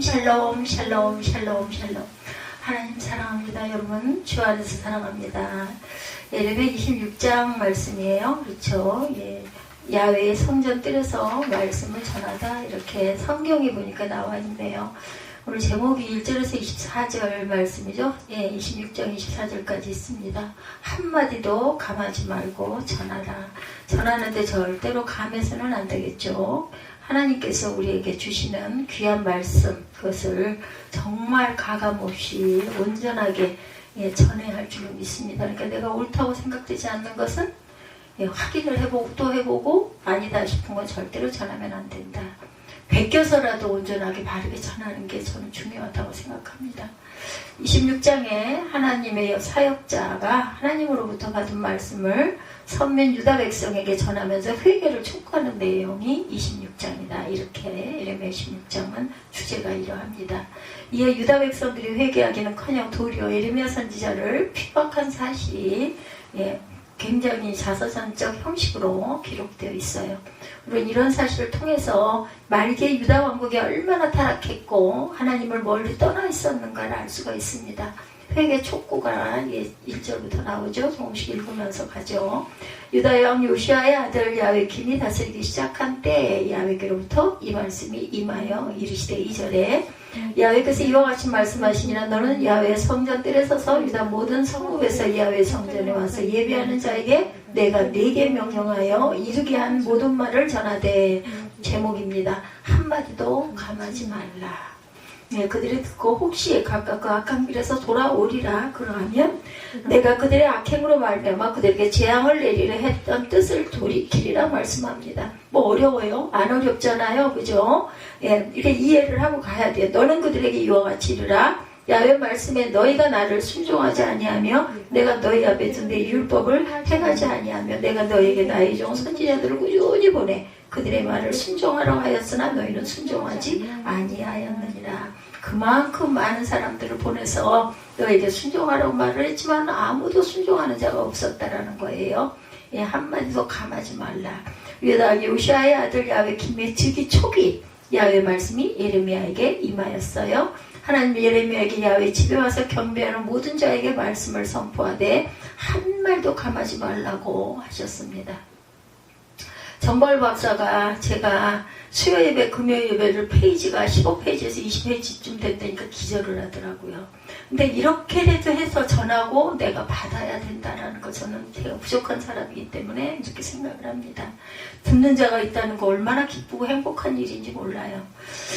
샬롬 샬롬 샬롬 샬롬. 하나님 사랑합니다. 여러분 주 안에서 사랑합니다. 예레미야 26장 말씀이에요. 그렇죠? 예. 야외의 성전 뜰에서 말씀을 전하다 이렇게 성경에 보니까 나와 있네요. 오늘 제목이 1절에서 24절 말씀이죠. 예, 26장 24절까지 있습니다. 한마디도 감하지 말고 전하라. 전하는데 절대로 감해서는 안 되겠죠. 하나님께서 우리에게 주시는 귀한 말씀, 그것을 정말 가감없이 온전하게 전해야 할 줄로 믿습니다. 그러니까 내가 옳다고 생각되지 않는 것은 확인을 해보고 또 해보고 아니다 싶은 건 절대로 전하면 안 된다. 베껴서라도 온전하게 바르게 전하는 게 저는 중요하다고 생각합니다. 26장에 하나님의 사역자가 하나님으로부터 받은 말씀을 선민 유다 백성에게 전하면서 회개를 촉구하는 내용이 26장이다. 이렇게 예레미야 26장은 주제가 이러합니다. 이에 유다 백성들이 회개하기는커녕 도리어 예레미야 선지자를 핍박한 사실이 굉장히 자서전적 형식으로 기록되어 있어요. 우리는 이런 사실을 통해서 말기의 유다 왕국이 얼마나 타락했고 하나님을 멀리 떠나 있었는가를 알 수가 있습니다. 회개 촉구가 1절부터 나오죠. 조금씩 읽으면서 가죠. 유다 왕 요시아의 아들 야훼kim이 다스리기 시작한 때에 야훼께로부터 이 말씀이 임하여 이르시되 2절에 야훼께서 이와 같이 말씀하시니라. 너는 야훼의 성전 뜰에 서서 유다 모든 성읍에서 야훼 성전에 와서 예배하는 자에게 내가 네게 명령하여 이르게 한 모든 말을 전하되. 제목입니다. 한마디도 감하지 말라. 그들이 듣고 혹시 각각 그 악한 길에서 돌아오리라. 그러하면 내가 그들의 악행으로 말미암아 그들에게 재앙을 내리려 했던 뜻을 돌이키리라 말씀합니다. 뭐 어려워요? 안 어렵잖아요. 그죠? 이렇게 이해를 하고 가야 돼요. 너는 그들에게 이와 같이 이르라. 야훼 말씀에 너희가 나를 순종하지 아니하며 내가 너희 앞에 둔 내 율법을 행하지 아니하며 내가 너희에게 나의 종 선지자들을 꾸준히 보내 그들의 말을 순종하라고 하였으나 너희는 순종하지 아니하였느니라. 그만큼 많은 사람들을 보내서 너에게 순종하라고 말을 했지만 아무도 순종하는 자가 없었다라는 거예요. 한마디도 감하지 말라. 유다 요시아의 아들 야훼kim의 즉위 초기 야훼 말씀이 예레미야에게 임하였어요. 하나님 예레미야에게 야훼 집에 와서 경배하는 모든 자에게 말씀을 선포하되 한 말도 감하지 말라고 하셨습니다. 정벌 박사가 제가 수요 예배, 금요 예배를 페이지가 15페이지에서 20페이지쯤 됐다니까 기절을 하더라고요. 근데 이렇게라도 해서 전하고 내가 받아야 된다라는 거 저는 제가 부족한 사람이기 때문에 이렇게 생각을 합니다. 듣는 자가 있다는 거 얼마나 기쁘고 행복한 일인지 몰라요.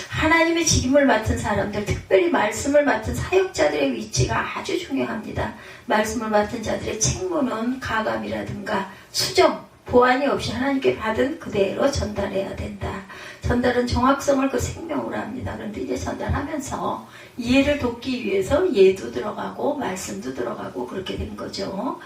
하나님의 직임을 맡은 사람들, 특별히 말씀을 맡은 사역자들의 위치가 아주 중요합니다. 말씀을 맡은 자들의 책무는 가감이라든가 수정, 보완이 없이 하나님께 받은 그대로 전달해야 된다. 전달은 정확성을 그 생명으로 합니다. 그런데 이제 전달하면서 이해를 돕기 위해서 예도 들어가고 말씀도 들어가고 그렇게 된 거죠.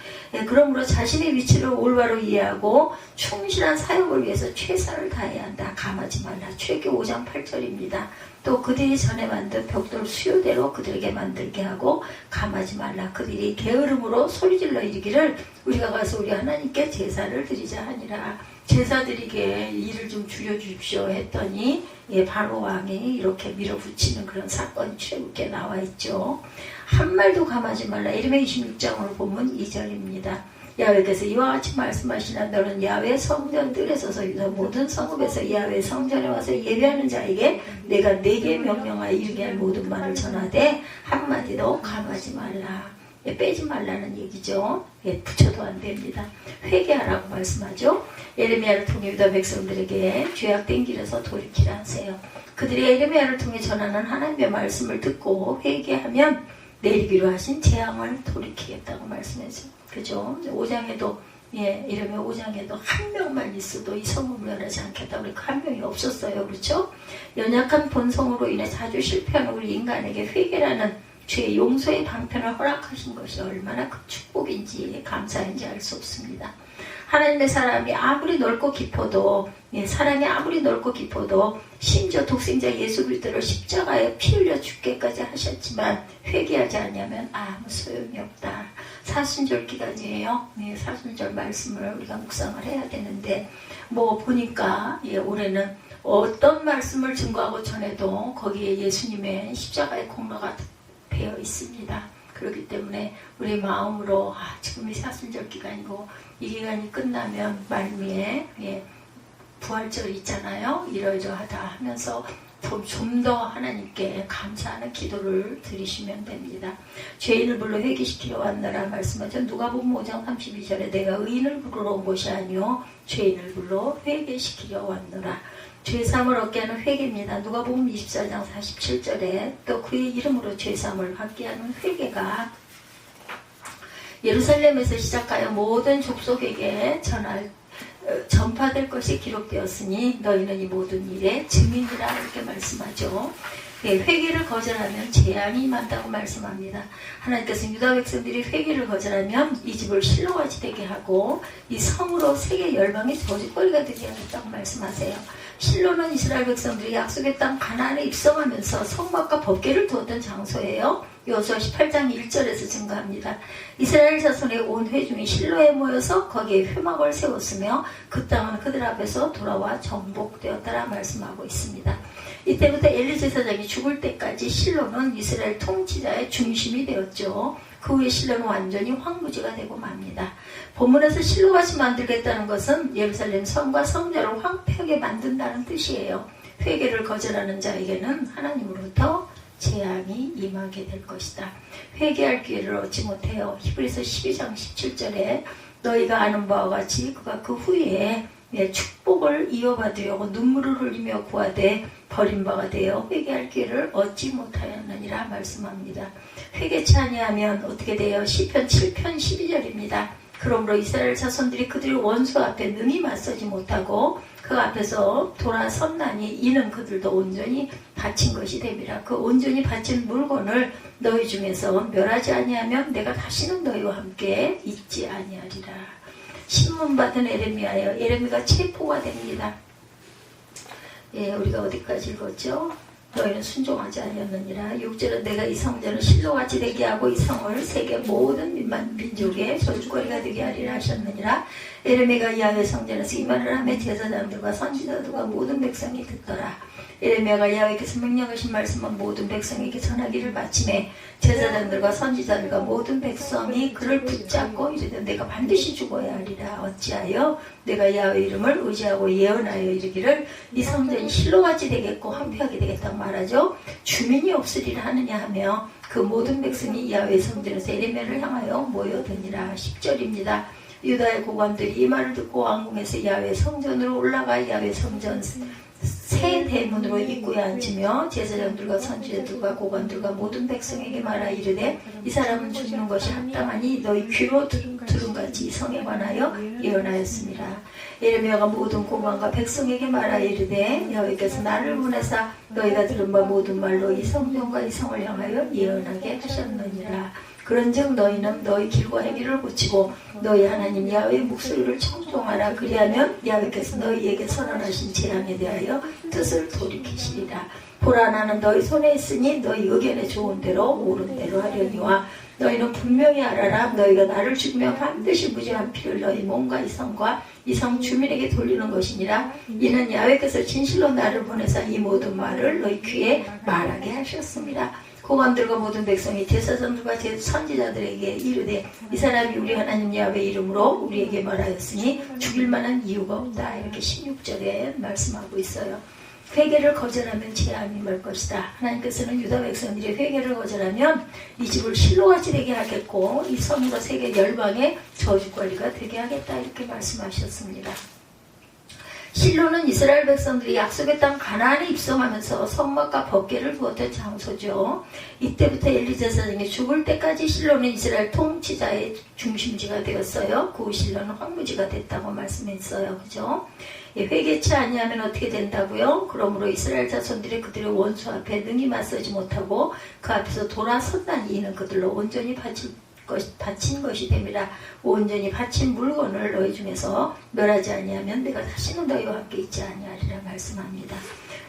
그러므로 자신의 위치를 올바로 이해하고 충실한 사역을 위해서 최선을 다해야 한다. 감하지 말라. 출애굽기 5장 8절입니다. 또 그들이 전에 만든 벽돌 수요대로 그들에게 만들게 하고 감하지 말라. 그들이 게으름으로 소리질러 이르기를 우리가 가서 우리 하나님께 제사를 드리자 하니라. 제사 드리게 일을 좀 줄여주십시오 했더니 바로 왕이 이렇게 밀어붙이는 그런 사건이 출애굽기에 나와 있죠. 한 말도 감하지 말라. 예레미야 26장으로 보면 2절입니다. 야훼께서 이와 같이 말씀하시나 너는 야훼 성전 뜰에 서서 유다 모든 성읍에서 야훼 성전에 와서 예배하는 자에게 내가 네게 명령하여 이르게 할 모든 말을 전하되 한마디도 감하지 말라. 빼지 말라는 얘기죠. 붙여도 안 됩니다. 회개하라고 말씀하죠. 예레미야를 통해 유다 백성들에게 죄악된 길에서 돌이키라 하세요. 그들이 예레미야를 통해 전하는 하나님의 말씀을 듣고 회개하면 내리기로 하신 재앙을 돌이키겠다고 말씀했어요. 그죠? 5장에도 예레미야 5장에도 한 명만 있어도 이 성읍을 멸하지 않겠다고 그러니까 한 명이 없었어요. 그렇죠? 연약한 본성으로 인해 자주 실패하는 우리 인간에게 회개라는 죄의 용서의 방편을 허락하신 것이 얼마나 큰 축복인지 감사인지 알 수 없습니다. 하나님의 사람이 아무리 넓고 깊어도 사랑이 아무리 넓고 깊어도 심지어 독생자 예수 그리스도를 십자가에 피 흘려 죽게까지 하셨지만 회개하지 않으면 아무 소용이 없다. 사순절 기간이에요. 사순절 말씀을 우리가 묵상을 해야 되는데 보니까 올해는 어떤 말씀을 증거하고 전해도 거기에 예수님의 십자가의 공로가 배어 있습니다. 그렇기 때문에 우리 마음으로 지금이 사순절 기간이고 이 기간이 끝나면 말미에 부활절이 있잖아요. 이러이러하다 하면서 좀 더 하나님께 감사하는 기도를 드리시면 됩니다. 죄인을 불러 회개시키러 왔느라 말씀하죠. 누가복음 5장 32절에 내가 의인을 부르러 온 것이 아니요 죄인을 불러 회개시키러 왔느라. 죄사함을 얻게 하는 회개입니다. 누가복음 24장 47절에 또 그의 이름으로 죄사함을 받게 하는 회개가 예루살렘에서 시작하여 모든 족속에게 전파될 것이 기록되었으니 너희는 이 모든 일의 증인이라 이렇게 말씀하죠. 회개를 거절하면 재앙이 임한다고 말씀합니다. 하나님께서 유다 백성들이 회개를 거절하면 이 집을 실로같이 되게 하고 이 성으로 세계 열방의 저주거리가 되게 하겠다고 말씀하세요. 실로는 이스라엘 백성들이 약속의 땅 가나안에 입성하면서 성막과 법궤를 두었던 장소예요. 여호수아 18장 1절에서 증거합니다. 이스라엘 자손의 온 회중이 실로에 모여서 거기에 회막을 세웠으며 그 땅은 그들 앞에서 돌아와 정복되었다라 말씀하고 있습니다. 이때부터 엘리 제사장이 죽을 때까지 실로는 이스라엘 통치자의 중심이 되었죠. 그 후에 실로는 완전히 황무지가 되고 맙니다. 본문에서 실로같이 만들겠다는 것은 예루살렘 성과 성전을 황폐하게 만든다는 뜻이에요. 회개를 거절하는 자에게는 하나님으로부터 재앙이 임하게 될 것이다. 회개할 기회를 얻지 못해요. 히브리서 12장 17절에 너희가 아는 바와 같이 그가 그 후에 축복을 이어받으려고 눈물을 흘리며 구하되 버림바가 되어 회개할 기회를 얻지 못하였느니라 말씀합니다. 회개치 아니하면 어떻게 돼요? 시편 7편 12절입니다. 그러므로 이스라엘 자손들이 그들의 원수 앞에 능히 맞서지 못하고 그 앞에서 돌아섰나니 이는 그들도 온전히 바친 것이 됨이라. 그 온전히 바친 물건을 너희 중에서 멸하지 아니하면 내가 다시는 너희와 함께 있지 아니하리라. 신문 받은 에레미야예요. 에레미야가 체포가 됩니다. 우리가 어디까지 읽었죠? 너희는 순종하지 아니었느니라. 6절은 내가 이 성전을 실로같이 되게 하고 이 성을 세계 모든 민족의 소유거리가 되게 하리라 하셨느니라. 에레미야가 야훼 성전에서 이 말을 하며 제사장들과 선지자들과 모든 백성이 듣더라. 에레미야가 야훼께서 명령하신 말씀은 모든 백성에게 전하기를 마침에 제사장들과 선지자들과 모든 백성이 그를 붙잡고 이르되 내가 반드시 죽어야 하리라. 어찌하여 내가 야훼 이름을 의지하고 예언하여 이르기를 이 성전이 실로같이 되겠고 황폐하게 되겠다고 말하죠. 주민이 없으리라 하느냐 하며 그 모든 백성이 야훼 성전에서 에레미야를 향하여 모여드니라. 10절입니다. 유다의 고관들이 이 말을 듣고 왕궁에서 야훼 성전으로 올라가 야훼 성전 새 대문으로 입구에 앉으며 제사장들과 선지자들과 고관들과 모든 백성에게 말하 이르되 이 사람은 죽는 것이 합당하니 너희 귀로 들은같이 이 성에 관하여 예언하였습니다. 에레미야가 모든 고관과 백성에게 말하 이르되 여호와께서 나를 보내사 너희가 들은 바 모든 말로 이 성전과 이 성을 향하여 예언하게 하셨느니라. 그런즉 너희는 너희 길과 행위를 고치고 너희 하나님 야훼의 목소리를 청종하라. 그리하면 야훼께서 너희에게 선언하신 재앙에 대하여 뜻을 돌이키시리라. 보라 나는 너희 손에 있으니 너희 의견에 좋은 대로 옳은 대로 하려니와 너희는 분명히 알아라. 너희가 나를 죽이면 반드시 무죄한 피를 너희 몸과 이 성과 이 성 주민에게 돌리는 것이니라. 이는 야훼께서 진실로 나를 보내사 이 모든 말을 너희 귀에 말하게 하셨습니다. 고관들과 모든 백성이 제사장들과 선지자들에게 이르되 이 사람이 우리 하나님 야훼 이름으로 우리에게 말하였으니 죽일 만한 이유가 없다. 이렇게 16절에 말씀하고 있어요. 회개를 거절하면 재앙이 임할 것이다. 하나님께서는 유다 백성들이 회개를 거절하면 이 집을 실로같이 되게 하겠고 이 성으로 세계 열방의 저주거리가 되게 하겠다. 이렇게 말씀하셨습니다. 실로는 이스라엘 백성들이 약속의 땅 가나안에 입성하면서 성막과 법궤를 두었던 장소죠. 이때부터 엘리 제사장이 죽을 때까지 실로는 이스라엘 통치자의 중심지가 되었어요. 그 후 실로는 황무지가 됐다고 말씀했어요. 그죠? 회개치 아니하면 어떻게 된다고요? 그러므로 이스라엘 자손들이 그들의 원수 앞에 능히 맞서지 못하고 그 앞에서 돌아섰다니 이는 그들로 온전히 바친 것이 됨이라. 온전히 바친 물건을 너희 중에서 멸하지 아니하면 내가 다시는 너희와 함께 있지 아니하리라 말씀합니다.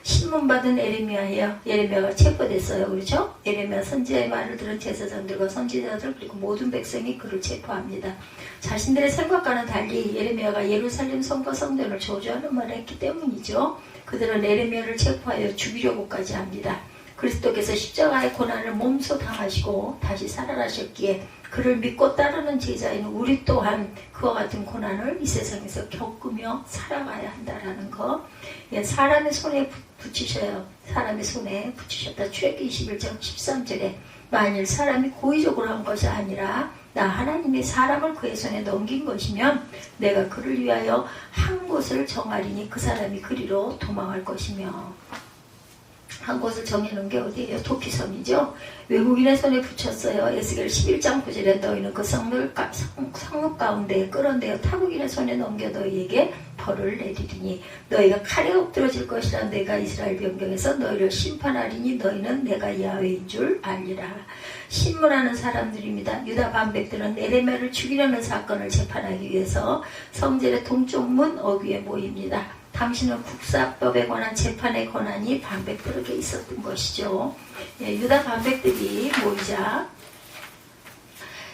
신문받은 에레미야예요. 에레미야가 체포됐어요. 그렇죠? 에레미야 선지자의 말을 들은 제사장들과 선지자들 그리고 모든 백성이 그를 체포합니다. 자신들의 생각과는 달리 에레미야가 예루살렘 성과 성전을 저주하는 말을 했기 때문이죠. 그들은 에레미야를 체포하여 죽이려고까지 합니다. 그리스도께서 십자가의 고난을 몸소 당하시고 다시 살아나셨기에 그를 믿고 따르는 제자인 우리 또한 그와 같은 고난을 이 세상에서 겪으며 살아가야 한다라는 거. 예, 사람의 손에 붙이셔요. 사람의 손에 붙이셨다. 출애굽기 21장 13절에 만일 사람이 고의적으로 한 것이 아니라 나 하나님이 사람을 그의 손에 넘긴 것이면 내가 그를 위하여 한 곳을 정하리니 그 사람이 그리로 도망할 것이며. 한 곳을 정해놓은 게 어디예요? 도피섬이죠. 외국인의 손에 붙였어요. 에스겔 11장 9절에 너희는 그 성읍 가운데에 끌어내어 타국인의 손에 넘겨 너희에게 벌을 내리리니 너희가 칼에 엎드러질 것이라. 내가 이스라엘 변경에서 너희를 심판하리니 너희는 내가 야훼인 줄 알리라. 신문하는 사람들입니다. 유다 반백들은 에레미야를 죽이려는 사건을 재판하기 위해서 성전의 동쪽 문 어귀에 모입니다. 당신은 국사법에 관한 재판의 권한이 반백들에게 있었던 것이죠. 예, 유다 반백들이 모이자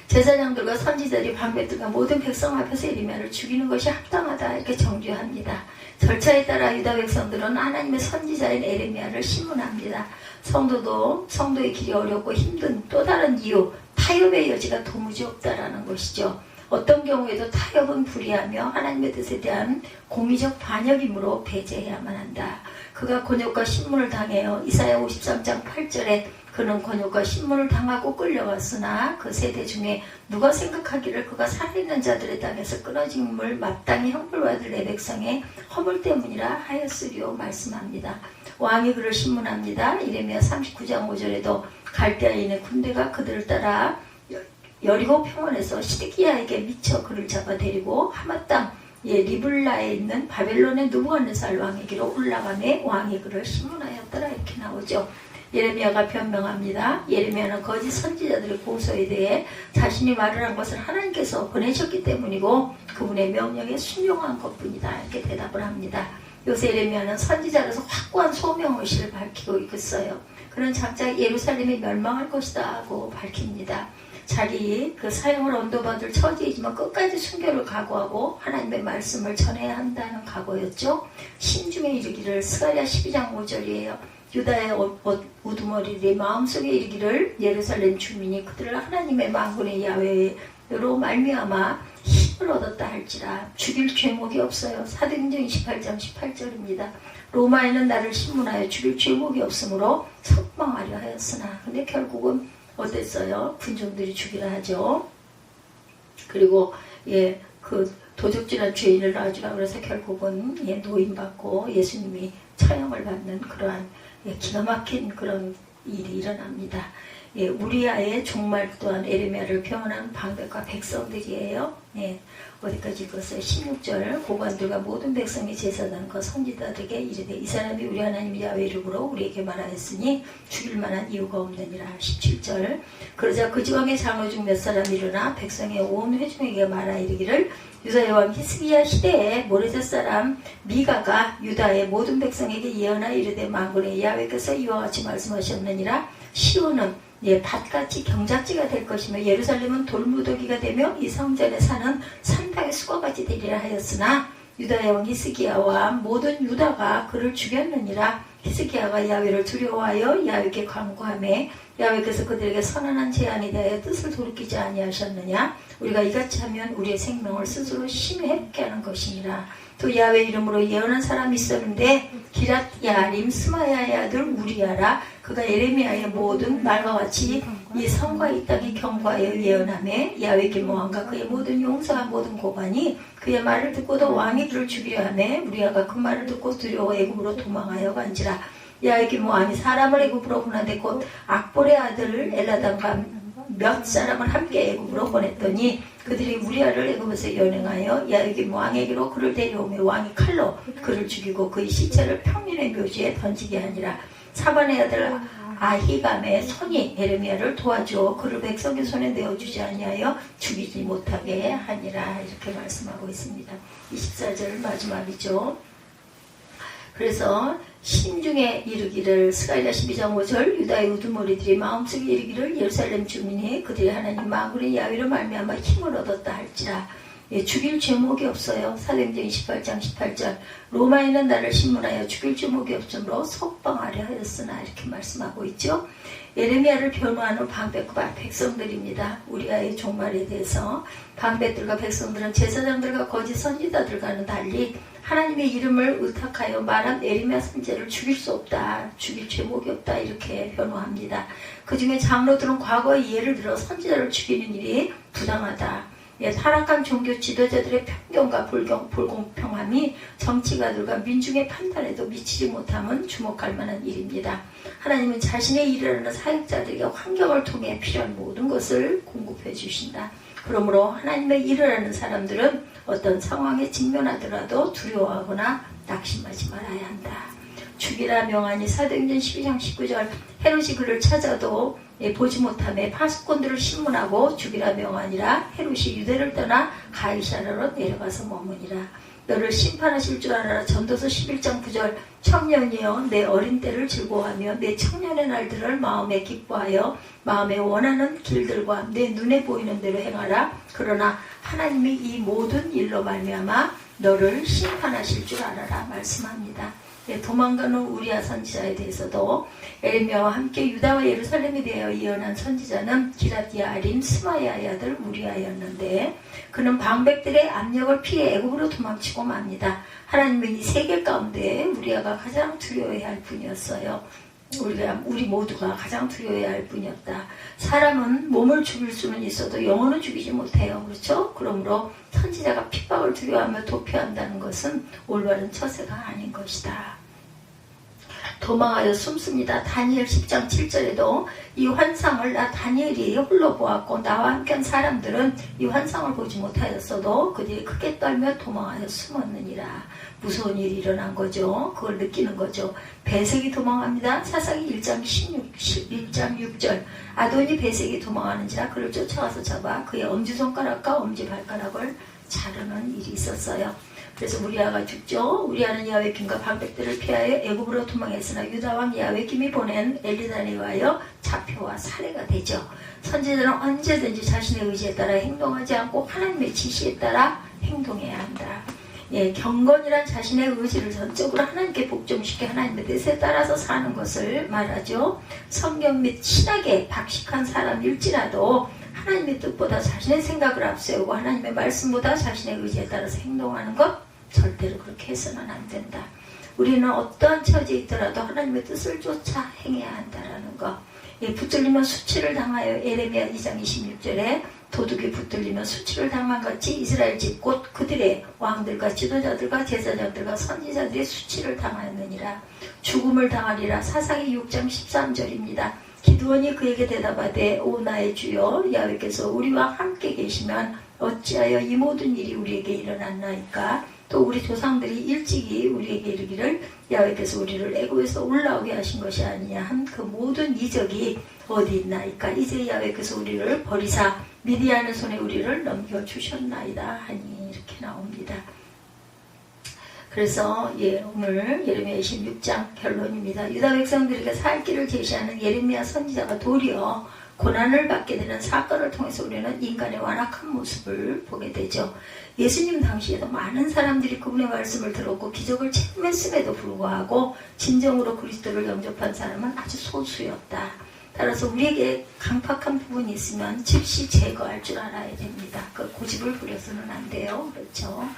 제사장들과 선지자들이 반백들과 모든 백성 앞에서 에레미야를 죽이는 것이 합당하다 이렇게 정죄합니다. 절차에 따라 유다 백성들은 하나님의 선지자인 에레미야를 신문합니다. 성도의 길이 어렵고 힘든 또 다른 이유, 타협의 여지가 도무지 없다라는 것이죠. 어떤 경우에도 타협은 불이하며 하나님의 뜻에 대한 공의적 반역이므로 배제해야만 한다. 그가 곤욕과 신문을 당해요. 이사야 53장 8절에 그는 곤욕과 신문을 당하고 끌려갔으나 그 세대 중에 누가 생각하기를 그가 살아있는 자들의 땅에서 끊어짐을 마땅히 형벌받을 내 백성의 허물 때문이라 하였으리요 말씀합니다. 왕이 그를 신문합니다. 이레미야 39장 5절에도 갈대아에 있는 군대가 그들을 따라 여리고 평원에서 시드기야에게 미쳐 그를 잡아 데리고 하마 땅 리블라에 있는 바벨론의 느부갓네살 왕에게로 올라가매 왕이 그를 신문하였더라 이렇게 나오죠. 예레미야가 변명합니다. 예레미야는 거짓 선지자들의 고소에 대해 자신이 말을 한 것을 하나님께서 보내셨기 때문이고 그분의 명령에 순종한 것뿐이다 이렇게 대답을 합니다. 요새 예레미야는 선지자로서 확고한 소명의식을 밝히고 있어요. 그는 장차 예루살렘이 멸망할 것이다 하고 밝힙니다. 자기 그 사형을 언도받을 처지이지만 끝까지 순교를 각오하고 하나님의 말씀을 전해야 한다는 각오였죠. 신중에 이르기를 스가랴 12장 5절이에요. 유다의 우두머리들이 마음속에 이르기를 예루살렘 주민이 그들을 하나님의 만군의 야훼로 말미암아 힘을 얻었다 할지라. 죽일 죄목이 없어요. 사도행전 28장 18절입니다. 로마에는 나를 신문하여 죽일 죄목이 없으므로 석방하려 하였으나 근데 결국은 어땠어요? 군중들이 죽이라 하죠. 그리고 그 도적질한 죄인을 놔주라 그래서 결국은 노인받고 예수님이 처형을 받는 그러한 기가 막힌 그런 일이 일어납니다. 우리아의 종말 또한 에레미야를 병원한 방백과 백성들이에요. 어디까지 읽었어요? 16절 고관들과 모든 백성이 제사장과 선지자들에게 이르되 이 사람이 우리 하나님 야훼 이름으로 우리에게 말하였으니 죽일 만한 이유가 없느니라. 17절 그러자 그 지방의 장로 중 몇 사람이 일어나 백성의 온 회중에게 말하 이르기를 유다의 왕 히스기야 시대에 모레셋 사람 미가가 유다의 모든 백성에게 예언하여 이르되 만군의 야훼께서 이와 같이 말씀하셨느니라. 시온은 밭같이 경작지가 될 것이며 예루살렘은 돌무더기가 되며 이 성전에 사는 산당의 수거같이 되리라 하였으나 유다의 왕 히스기야와 모든 유다가 그를 죽였느니라. 히스기야가 야훼를 두려워하여 야훼께 간구하매 야훼께서 그들에게 선언한 제안에 대하여 뜻을 돌이키지 아니하셨느냐. 우리가 이같이 하면 우리의 생명을 스스로 심히 해롭게 하는 것이니라. 또 야훼 이름으로 예언한 사람이 있었는데 기랏야림 스마야의 아들 우리야라. 그가 에레미야의 모든 말과 같이 이 성과 이 땅이 경고하여 예언하며 야훼 기모함과 그의 모든 용사와 모든 고관이 그의 말을 듣고도 왕이 그를 죽이려 하며 우리야가 그 말을 듣고 두려워 애굽으로 도망하여 간지라. 야훼 기모함이 사람을 애굽으로 보내되 곧 악볼의 아들 엘라담과 몇 사람을 함께 애굽으로 보냈더니 그들이 우리아를 애굽에서 연행하여 야훼 기모 왕에게로 그를 데려오며 왕이 칼로 그를 죽이고 그의 시체를 평민의 묘지에 던지게 하니라. 사반의 아들 아히감의 손이 에레미야를 도와줘 그를 백성의 손에 내어주지 아니하여 죽이지 못하게 하니라. 이렇게 말씀하고 있습니다. 24절 마지막이죠. 그래서 심중에 이르기를 스가랴 12장 5절 유다의 우두머리들이 마음속에 이르기를 예루살렘 주민이 그들이 하나님 만군의 야훼로 말미암아 힘을 얻었다 할지라. 예, 죽일 죄목이 없어요. 사도행전 28장 18절 로마인은 나를 신문하여 죽일 죄목이 없으므로 석방하려 하였으나 이렇게 말씀하고 있죠. 예레미야를 변호하는 방백과 백성들입니다. 우리아의 종말에 대해서 방백들과 백성들은 제사장들과 거짓 선지자들과는 달리 하나님의 이름을 의탁하여 말한 예레미야 선지자를 죽일 수 없다. 죽일 죄목이 없다. 이렇게 변호합니다. 그 중에 장로들은 과거의 예를 들어 선지자를 죽이는 일이 부당하다. 예, 타락한 종교 지도자들의 편견과 불공평함이 정치가들과 민중의 판단에도 미치지 못함은 주목할 만한 일입니다. 하나님은 자신의 일을 하는 사역자들에게 환경을 통해 필요한 모든 것을 공급해 주신다. 그러므로 하나님의 일을 하는 사람들은 어떤 상황에 직면하더라도 두려워하거나 낙심하지 말아야 한다. 죽이라 명하니 사도행전 12장 19절 헤롯이 그를 찾아도 보지 못하며 파수꾼들을 신문하고 죽이라 명하니라. 헤롯이 유대를 떠나 가이사랴로 내려가서 머무니라. 너를 심판하실 줄 알아라. 전도서 11장 9절 청년이여 내 어린 때를 즐거워하며 내 청년의 날들을 마음에 기뻐하여 마음에 원하는 길들과 내 눈에 보이는 대로 행하라. 그러나 하나님이 이 모든 일로 말미암아 너를 심판하실 줄 알아라 말씀합니다. 도망가는 우리아 선지자에 대해서도 예레미야와 함께 유다와 예루살렘에 대하여 예언한 선지자는 기라디아린 스마야의 아들 우리아였는데 그는 방백들의 압력을 피해 애굽으로 도망치고 맙니다. 하나님은 이 세계 가운데 우리아가 가장 두려워해야 할 뿐이었어요. 우리 모두가 가장 두려워해야 할 뿐이었다. 사람은 몸을 죽일 수는 있어도 영혼은 죽이지 못해요. 그렇죠? 그러므로 선지자가 핍박을 두려워하며 도피한다는 것은 올바른 처세가 아닌 것이다. 도망하여 숨습니다. 다니엘 10장 7절에도 이 환상을 나 다니엘이 홀로 보았고 나와 함께한 사람들은 이 환상을 보지 못하였어도 그들이 크게 떨며 도망하여 숨었느니라. 무서운 일이 일어난 거죠. 그걸 느끼는 거죠. 베색이 도망합니다. 사사기 1장 6절 아도니 베색이 도망하는지라 그를 쫓아와서 잡아 그의 엄지손가락과 엄지발가락을 자르는 일이 있었어요. 그래서 우리아가 죽죠. 우리아는 야훼김과 방백들을 피하여 애굽으로 도망했으나 유다왕 야훼김이 보낸 엘리단에 의하여 잡혀와 살해가 되죠. 선지자는 언제든지 자신의 의지에 따라 행동하지 않고 하나님의 지시에 따라 행동해야 한다. 예, 경건이란 자신의 의지를 전적으로 하나님께 복종시켜 하나님의 뜻에 따라서 사는 것을 말하죠. 성경 및 신학에 박식한 사람일지라도 하나님의 뜻보다 자신의 생각을 앞세우고 하나님의 말씀보다 자신의 의지에 따라서 행동하는 것 절대로 그렇게 해서는 안 된다. 우리는 어떠한 처지에 있더라도 하나님의 뜻을 쫓아 행해야 한다는 것. 예, 붙들리면 수치를 당하여 예레미야 2장 26절에 도둑이 붙들리면 수치를 당한 같이 이스라엘 집 곧 그들의 왕들과 지도자들과 제사장들과 선지자들의 수치를 당하느니라. 죽음을 당하리라. 사사기 6장 13절입니다. 기드온이 그에게 대답하되 오 나의 주여 야훼께서 우리와 함께 계시면 어찌하여 이 모든 일이 우리에게 일어났나이까. 또 우리 조상들이 일찍이 우리에게 이르기를 야훼께서 우리를 애굽에서 올라오게 하신 것이 아니냐 한 그 모든 이적이 어디 있나이까. 이제 야훼께서 우리를 버리사 미디안의 손에 우리를 넘겨주셨나이다 하니 이렇게 나옵니다. 그래서 오늘 예레미야 26장 결론입니다. 유다 백성들에게 살 길을 제시하는 예레미야 선지자가 도리어 고난을 받게 되는 사건을 통해서 우리는 인간의 완악한 모습을 보게 되죠. 예수님 당시에도 많은 사람들이 그분의 말씀을 들었고 기적을 체험했음에도 불구하고 진정으로 그리스도를 영접한 사람은 아주 소수였다. 따라서 우리에게 강팍한 부분이 있으면 즉시 제거할 줄 알아야 됩니다. 그 고집을 부려서는 안 돼요. 그렇죠?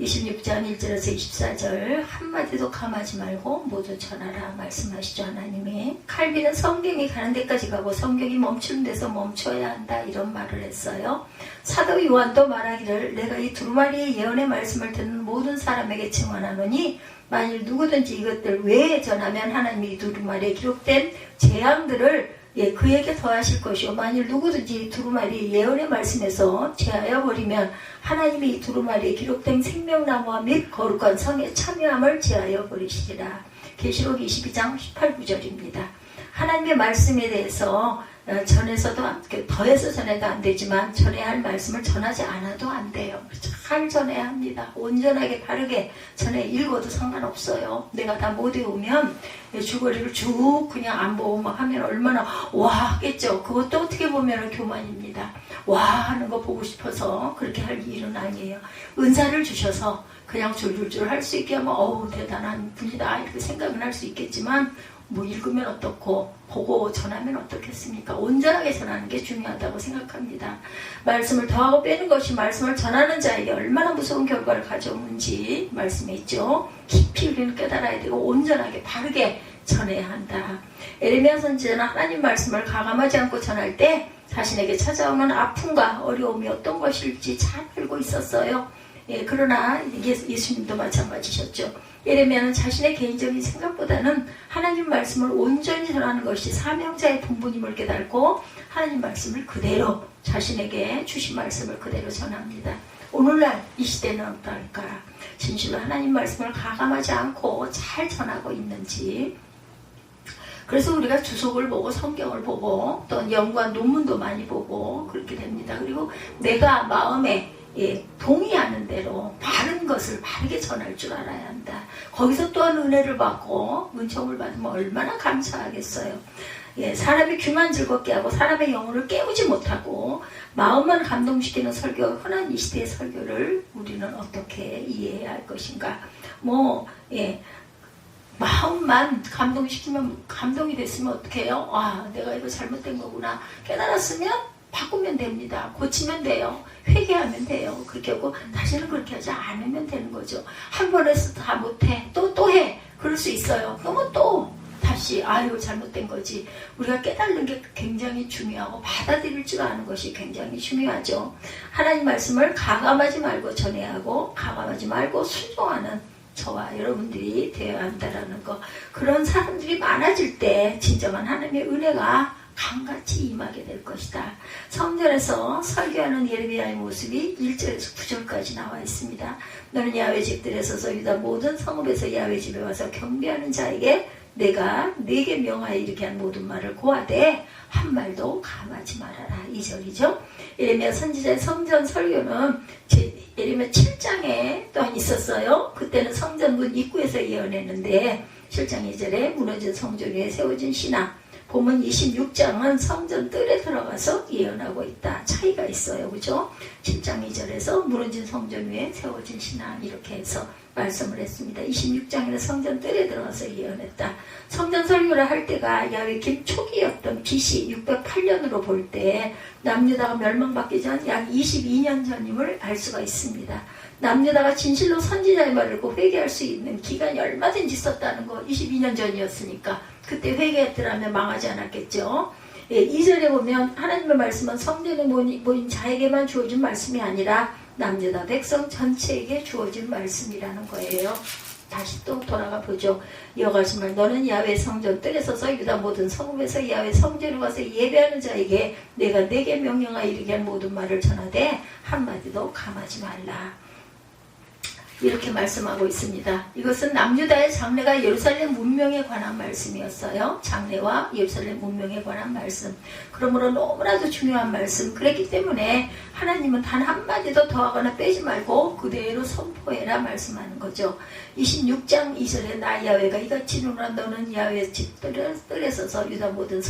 26장 1절에서 24절 한마디도 감하지 말고 모두 전하라 말씀하시죠. 하나님이 칼빈은 성경이 가는 데까지 가고 성경이 멈추는 데서 멈춰야 한다 이런 말을 했어요. 사도 요한도 말하기를 내가 이 두루마리의 예언의 말씀을 듣는 모든 사람에게 증언하노니 만일 누구든지 이것들 외에 전하면 하나님이 이 두루마리에 기록된 재앙들을 그에게 더하실 것이요 만일 누구든지 두루마리 예언의 말씀에서 제하여 버리면 하나님이 이 두루마리에 기록된 생명나무와 및 거룩한 성의 참여함을 제하여 버리시리라. 계시록 22장 18, 9절입니다. 하나님의 말씀에 대해서 전해서도 더해서 전해도 안 되지만 전해야 할 말씀을 전하지 않아도 안 돼요. 잘 전해야 합니다. 온전하게 바르게 전해. 읽어도 상관없어요. 내가 다 못 외우면 줄거리를 쭉 그냥 안 보고 막 하면 얼마나 와 하겠죠. 그것도 어떻게 보면 교만입니다. 와 하는 거 보고 싶어서 그렇게 할 일은 아니에요. 은사를 주셔서 그냥 줄줄줄 할 수 있게 하면 어우 대단한 분이다 이렇게 생각은 할 수 있겠지만 뭐 읽으면 어떻고 보고 전하면 어떻겠습니까? 온전하게 전하는 게 중요하다고 생각합니다. 말씀을 더하고 빼는 것이 말씀을 전하는 자에게 얼마나 무서운 결과를 가져오는지 말씀에 있죠. 깊이 우리는 깨달아야 되고 온전하게 바르게 전해야 한다. 에레미야 선지자는 하나님 말씀을 가감하지 않고 전할 때 자신에게 찾아오는 아픔과 어려움이 어떤 것일지 잘 알고 있었어요. 그러나 예수님도 마찬가지셨죠. 예레미야는 자신의 개인적인 생각보다는 하나님 말씀을 온전히 전하는 것이 사명자의 본분임을 깨닫고 하나님 말씀을 그대로 자신에게 주신 말씀을 그대로 전합니다. 오늘날 이 시대는 어떨까? 진실로 하나님 말씀을 가감하지 않고 잘 전하고 있는지. 그래서 우리가 주석을 보고 성경을 보고 또 연구한 논문도 많이 보고 그렇게 됩니다. 그리고 내가 마음에 동의하는 대로 바른 것을 바르게 전할 줄 알아야 한다. 거기서 또한 은혜를 받고 은총을 받으면 얼마나 감사하겠어요. 사람이 귀만 즐겁게 하고 사람의 영혼을 깨우지 못하고 마음만 감동시키는 설교가 흔한 이 시대의 설교를 우리는 어떻게 이해해야 할 것인가. 마음만 감동시키면 감동이 됐으면 어떻게 해요? 와 내가 이거 잘못된 거구나 깨달았으면 바꾸면 됩니다. 고치면 돼요. 회개하면 돼요. 그렇게 하고 다시는 그렇게 하지 않으면 되는 거죠. 한 번 해서 다 못해. 또 해. 그럴 수 있어요. 그러면 또 다시 아유 잘못된 거지. 우리가 깨달는 게 굉장히 중요하고 받아들일 줄 아는 것이 굉장히 중요하죠. 하나님 말씀을 가감하지 말고 전해야 하고 가감하지 말고 순종하는 저와 여러분들이 되어야 한다라는 거. 그런 사람들이 많아질 때 진정한 하나님의 은혜가 강같이 임하게 될 것이다. 성전에서 설교하는 예레미야의 모습이 1절에서 9절까지 나와 있습니다. 너는 야훼 집들에 서서 유다 모든 성읍에서 야훼 집에 와서 경배하는 자에게 내가 네게 명하여 이렇게 한 모든 말을 고하되 한 말도 감하지 말아라. 2절이죠. 예레미야 선지자의 성전 설교는 예레미야 7장에 또한 있었어요. 그때는 성전문 입구에서 예언했는데 7장 2절에 무너진 성전 위에 세워진 신앙, 보면 26장은 성전 뜰에 들어가서 예언하고 있다. 차이가 있어요. 그죠? 7장 2절에서 무너진 성전 위에 세워진 신앙 이렇게 해서 말씀을 했습니다. 26장에는 성전 뜰에 들어가서 예언했다. 성전 설교를 할 때가 야훼 김 초기였던 BC 608년으로 볼 때 남유다가 멸망받기 전 약 22년 전임을 알 수가 있습니다. 남유다가 진실로 선지자의 말을 듣고 회개할 수 있는 기간이 얼마든지 있었다는 거. 22년 전이었으니까 그때 회개했더라면 망하지 않았겠죠. 2절에 보면 하나님의 말씀은 성전에 모인 자에게만 주어진 말씀이 아니라 남유다 백성 전체에게 주어진 말씀이라는 거예요. 다시 또 돌아가 보죠. 이어가신 말, 너는 야훼 성전 뜰에 서서 유다 모든 성읍에서 야훼 성전에 와서 예배하는 자에게 내가 네게 명령하여 이르게 한 모든 말을 전하되 한마디도 감하지 말라. 이렇게 말씀하고 있습니다. 이것은 남유다의 장래가 예루살렘 문명에 관한 말씀이었어요. 장래와 예루살렘 문명에 관한 말씀. 그러므로 너무나도 중요한 말씀. 그랬기 때문에 하나님은 단 한마디도 더하거나 빼지 말고 그대로 선포해라 말씀하는 거죠. 26장 2절에 나 야훼가 이같이 누라 너는 야훼 집들에 서서 유다 모든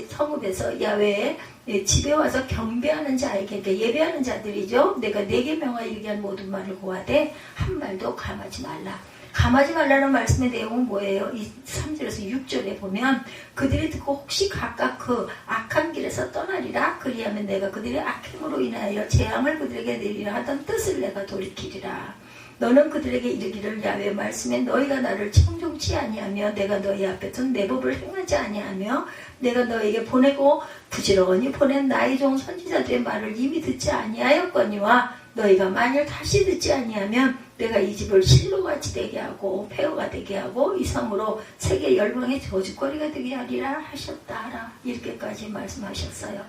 성읍에서 야훼의 집에 와서 경배하는 자에게 예배하는 자들이죠. 내가 네게 명하여 이르게 한 모든 말을 고하되 한 말도 감하지 말라. 감하지 말라는 말씀의 내용은 뭐예요? 이 3절에서 6절에 보면 그들이 듣고 혹시 각각 그 악한 길에서 떠나리라. 그리하면 내가 그들의 악행으로 인하여 재앙을 그들에게 내리라 하던 뜻을 내가 돌이키리라. 너는 그들에게 이르기를 야훼 말씀에 너희가 나를 청종치 아니하며 내가 너희 앞에 둔 내 법을 행하지 아니하며 내가 너에게 보내고 부지런히 보낸 나의 종 선지자들의 말을 이미 듣지 아니하였거니와 너희가 만일 다시 듣지 아니하면 내가 이 집을 실로같이 되게 하고 폐허가 되게 하고 이 성으로 세계 열방의 저주거리가 되게 하리라 하셨다. 이렇게까지 말씀하셨어요.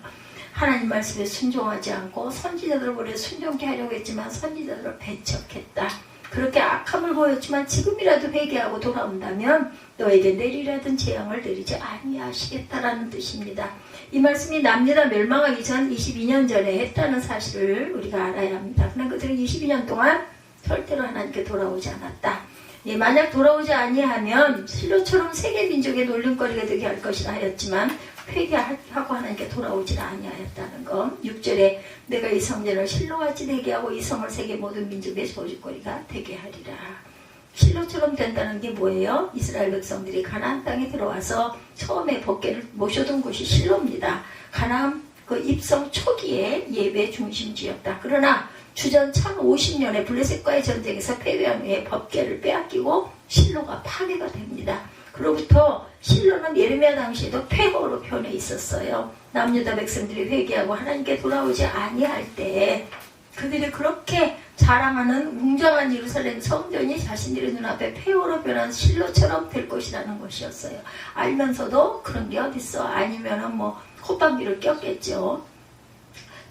하나님 말씀에 순종하지 않고 선지자들을 오래 순종케 하려고 했지만 선지자들을 배척했다. 그렇게 악함을 보였지만 지금이라도 회개하고 돌아온다면 너에게 내리라던 재앙을 내리지 아니하시겠다라는 뜻입니다. 이 말씀이 남유다 멸망하기 전 22년 전에 했다는 사실을 우리가 알아야 합니다. 그러나 그들은 22년 동안 절대로 하나님께 돌아오지 않았다. 예, 만약 돌아오지 아니하면 실로처럼 세계 민족의 놀림거리가 되게 할 것이라 하였지만 회개하고 하나님께 돌아오지 아니하였다는 것. 6절에 내가 이 성전을 실로같이 되게 하고 이 성을 세계 모든 민족의 소유거리가 되게 하리라. 실로처럼 된다는 게 뭐예요? 이스라엘 백성들이 가나안 땅에 들어와서 처음에 법궤를 모셔둔 곳이 실로입니다. 가나안 그 입성 초기에 예배 중심지였다. 그러나 주전 1050년에 블레셋과의 전쟁에서 패배한 후에 법궤를 빼앗기고 실로가 파괴가 됩니다. 그로부터 실로는 예레미야 당시에도 폐허로 변해 있었어요. 남유다 백성들이 회개하고 하나님께 돌아오지 아니할 때 그들이 그렇게 자랑하는 웅장한 예루살렘 성전이 자신들의 눈앞에 폐허로 변한 실로처럼 될 것이라는 것이었어요. 알면서도 그런 게 어딨어. 아니면은 뭐 콧방귀를 꼈겠죠.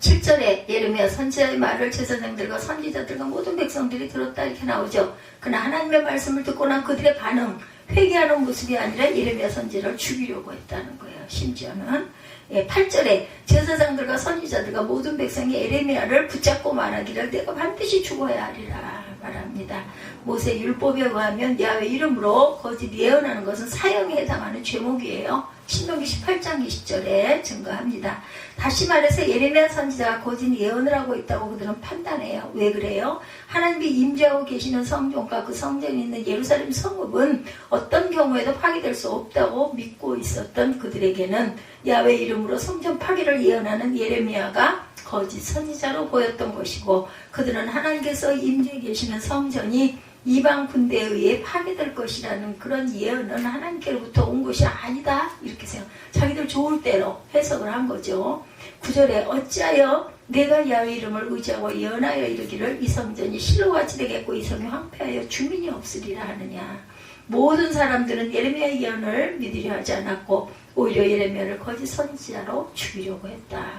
7절에 예레미야 선지자의 말을 제사장들과 선지자들과 모든 백성들이 들었다 이렇게 나오죠. 그러나 하나님의 말씀을 듣고 난 그들의 반응, 회개하는 모습이 아니라 예레미야 선지자를 죽이려고 했다는 거예요. 심지어는 8절에 제사장들과 선지자들과 모든 백성이 예레미야를 붙잡고 말하기를 내가 반드시 죽어야 하리라 말합니다. 모세 율법에 의하면 야훼 이름으로 거짓 예언하는 것은 사형에 해당하는 죄목이에요. 신명기 18장 20절에 증거합니다. 다시 말해서 예레미야 선지자가 거짓 예언을 하고 있다고 그들은 판단해요. 왜 그래요? 하나님이 임재하고 계시는 성전과 그 성전이 있는 예루살렘 성읍은 어떤 경우에도 파괴될 수 없다고 믿고 있었던 그들에게는 야훼 이름으로 성전 파괴를 예언하는 예레미야가 거짓 선지자로 보였던 것이고 그들은 하나님께서 임재해 계시는 성전이 이방 군대에 의해 파괴될 것이라는 그런 예언은 하나님께로부터 온 것이 아니다 이렇게 생각. 자기들 좋을 대로 해석을 한 거죠. 9절에 어찌하여 내가 야훼 이름을 의지하고 예언하여 이르기를 이 성전이 실로같이 되겠고 이 성이 황폐하여 주민이 없으리라 하느냐. 모든 사람들은 예레미야의 예언을 믿으려 하지 않았고 오히려 예레미야를 거짓 선지자로 죽이려고 했다.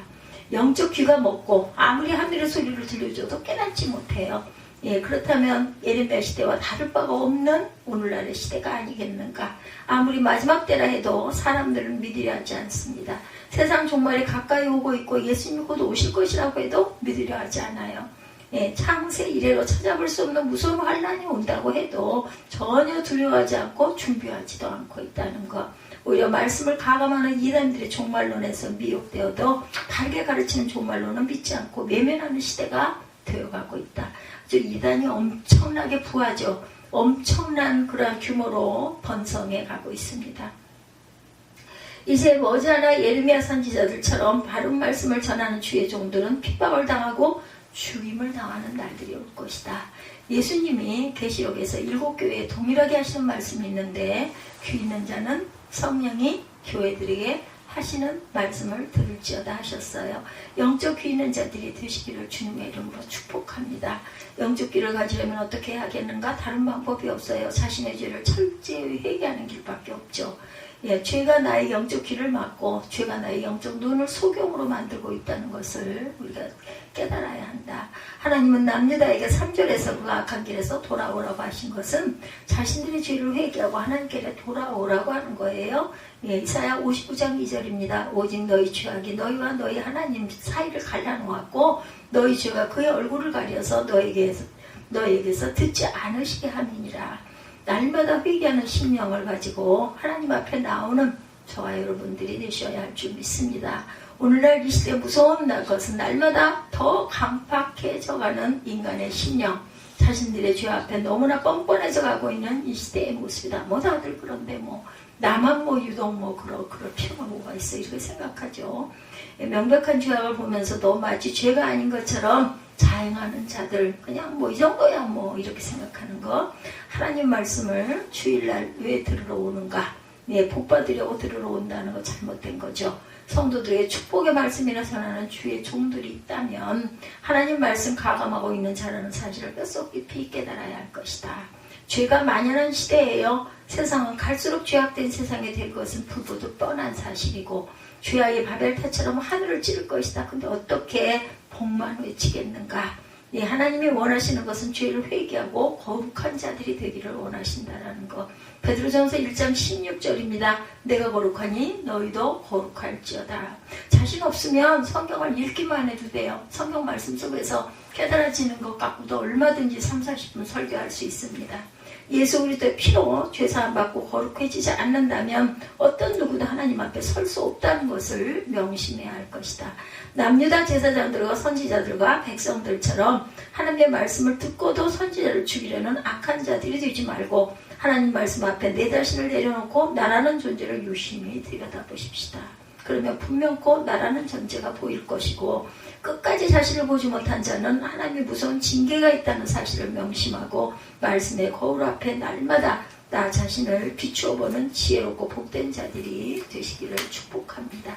영적 귀가 먹고 아무리 하늘의 소리를 들려줘도 깨닫지 못해요. 예, 그렇다면 예레미야 시대와 다를 바가 없는 오늘날의 시대가 아니겠는가. 아무리 마지막 때라 해도 사람들은 믿으려 하지 않습니다. 세상 종말이 가까이 오고 있고 예수님이 곧 오실 것이라고 해도 믿으려 하지 않아요. 예, 창세 이래로 찾아볼 수 없는 무서운 환란이 온다고 해도 전혀 두려워하지 않고 준비하지도 않고 있다는 것. 오히려 말씀을 가감하는 이단들의 종말론에서 미혹되어도 다르게 가르치는 종말론은 믿지 않고 외면하는 시대가 되어가고 있다. 즉 이단이 엄청나게 부하죠. 엄청난 그러한 규모로 번성해 가고 있습니다. 이제 머지않아 예레미야 선지자들처럼 바른 말씀을 전하는 주의 종들은 핍박을 당하고 죽임을 당하는 날들이 올 것이다. 예수님이 계시록에서 7교회에 동일하게 하시는 말씀이 있는데 귀 있는 자는 성령이 교회들에게 하시는 말씀을 들을지어다 하셨어요. 영적 귀 있는 자들이 되시기를 주님의 이름으로 축복합니다. 영적 귀를 가지려면 어떻게 해야겠는가? 다른 방법이 없어요. 자신의 죄를 철저히 회개하는 길밖에 없죠. 예, 죄가 나의 영적 귀를 막고 죄가 나의 영적 눈을 소경으로 만들고 있다는 것을 우리가 깨달아야 한다. 하나님은 남유다에게 3절에서 그 악한 길에서 돌아오라고 하신 것은 자신들의 죄를 회개하고 하나님께 돌아오라고 하는 거예요. 예, 이사야 59장 2절입니다. 오직 너희 죄악이 너희와 너희 하나님 사이를 갈라놓았고 너희 죄가 그의 얼굴을 가려서 너희에게서 듣지 않으시게 함이니라. 날마다 회개하는 심령을 가지고 하나님 앞에 나오는 저와 여러분들이 되셔야 할 줄 믿습니다. 오늘날 이 시대의 무서운 것은 날마다 더 강팍해져가는 인간의 심령, 자신들의 죄 앞에 너무나 뻔뻔해져 가고 있는 이 시대의 모습이다. 뭐 다들 그런데 뭐 나만 뭐 유독 뭐 그럴 필요가 뭐가 있어 이렇게 생각하죠. 명백한 죄악을 보면서도 마치 죄가 아닌 것처럼 자행하는 자들, 그냥 뭐 이 정도야 뭐 이렇게 생각하는 거. 하나님 말씀을 주일날 왜 들으러 오는가? 네, 복 받으려고 들으러 온다는 거 잘못된 거죠. 성도들의 축복의 말씀이나 전하는 주의 종들이 있다면 하나님 말씀 가감하고 있는 자라는 사실을 뼛속 깊이 깨달아야 할 것이다. 죄가 만연한 시대예요. 세상은 갈수록 죄악된 세상이 될 것은 불보듯 뻔한 사실이고 죄악의 바벨탑처럼 하늘을 찌를 것이다. 근데 어떻게 복만 외치겠는가? 예, 하나님이 원하시는 것은 죄를 회개하고 거룩한 자들이 되기를 원하신다라는 것. 베드로전서 1장 16절입니다. 내가 거룩하니 너희도 거룩할지어다. 자신 없으면 성경을 읽기만 해도 돼요. 성경 말씀 속에서 깨달아지는 것 갖고도 얼마든지 30-40분 설교할 수 있습니다. 예수 그리스도의 피로 죄사함 받고 거룩해지지 않는다면 어떤 누구도 하나님 앞에 설 수 없다는 것을 명심해야 할 것이다. 남유다 제사장들과 선지자들과 백성들처럼 하나님의 말씀을 듣고도 선지자를 죽이려는 악한 자들이 되지 말고 하나님 말씀 앞에 내 자신을 내려놓고 나라는 존재를 유심히 들여다보십시다. 그러면 분명코 나라는 존재가 보일 것이고 끝까지 자신을 보지 못한 자는 하나님의 무서운 징계가 있다는 사실을 명심하고 말씀의 거울 앞에 날마다 나 자신을 비추어 보는 지혜롭고 복된 자들이 되시기를 축복합니다.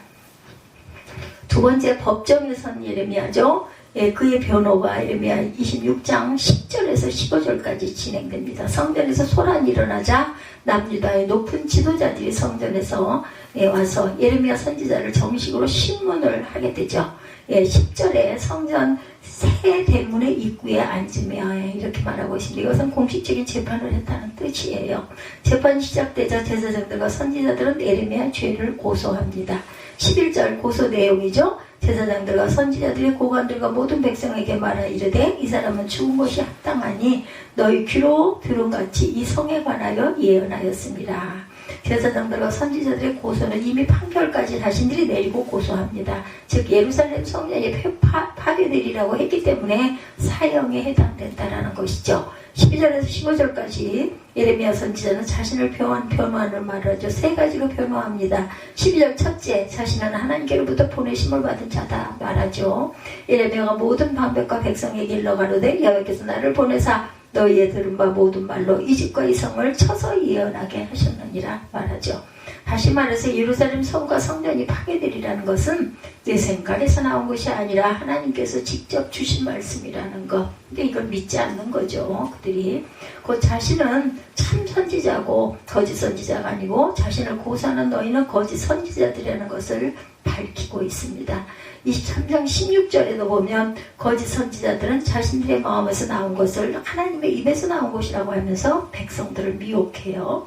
두 번째 법정에선 예레미야죠. 예, 그의 변호가 예레미야 26장 10절에서 15절까지 진행됩니다. 성전에서 소란이 일어나자 남유다의 높은 지도자들이 성전에서 와서 예레미야 선지자를 정식으로 신문을 하게 되죠. 예, 10절에 성전 새 대문의 입구에 앉으며 이렇게 말하고 있습니다. 이것은 공식적인 재판을 했다는 뜻이에요. 재판이 시작되자 제사장들과 선지자들은 예레미야의 죄를 고소합니다. 11절 고소 내용이죠. 제사장들과 선지자들의 고관들과 모든 백성에게 말하 이르되 이 사람은 죽은 것이 합당하니 너희 귀로 들은 같이 이 성에 관하여 예언하였습니다. 제사장들과 선지자들의 고소는 이미 판결까지 자신들이 내리고 고소합니다. 즉 예루살렘 성전이 파괴되리라고 했기 때문에 사형에 해당된다라는 것이죠. 12절에서 15절까지 예레미야 선지자는 자신을 변호하는 말을 하죠. 세 가지로 변호합니다. 12절 첫째, 자신은 하나님께로부터 보내심을 받은 자다 말하죠. 예레미야가 모든 방백과 백성에게 일러 가로되 여호와께서 나를 보내사 너희의 들은 바 모든 말로 이 집과 이 성을 쳐서 예언하게 하셨느니라 말하죠. 다시 말해서 예루살렘 성과 성전이 파괴되리라는 것은 내 생각에서 나온 것이 아니라 하나님께서 직접 주신 말씀이라는 것. 근데 이걸 믿지 않는 거죠. 그들이 곧 자신은 참 선지자고 거짓 선지자가 아니고 자신을 고소하는 너희는 거짓 선지자들이라는 것을 밝히고 있습니다. 23장 16절에도 보면 거짓 선지자들은 자신들의 마음에서 나온 것을 하나님의 입에서 나온 것이라고 하면서 백성들을 미혹해요.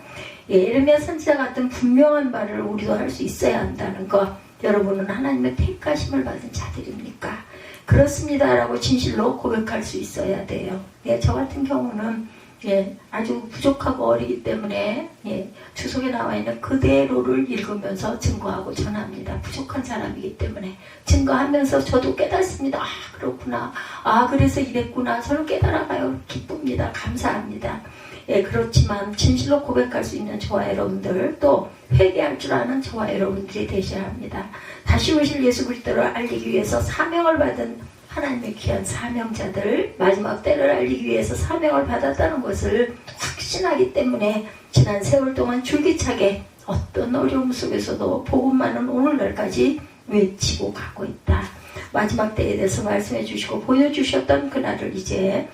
예레미야 선지자 같은 분명한 말을 우리도 할 수 있어야 한다는 것. 여러분은 하나님의 택하심을 받은 자들입니까? 그렇습니다 라고 진실로 고백할 수 있어야 돼요. 저 같은 경우는 아주 부족하고 어리기 때문에 주석에 나와 있는 그대로를 읽으면서 증거하고 전합니다. 부족한 사람이기 때문에 증거하면서 저도 깨닫습니다. 아 그렇구나. 아 그래서 이랬구나. 저는 깨달아가요. 기쁩니다. 감사합니다. 그렇지만 진실로 고백할 수 있는 저와 여러분들 또 회개할 줄 아는 저와 여러분들이 되셔야 합니다. 다시 오실 예수 그리스도를 알리기 위해서 사명을 받은 하나님의 귀한 사명자들 마지막 때를 알리기 위해서 사명을 받았다는 것을 확신하기 때문에 지난 세월 동안 줄기차게 어떤 어려움 속에서도 복음만은 오늘날까지 외치고 가고 있다. 마지막 때에 대해서 말씀해 주시고 보여주셨던 그날을 이제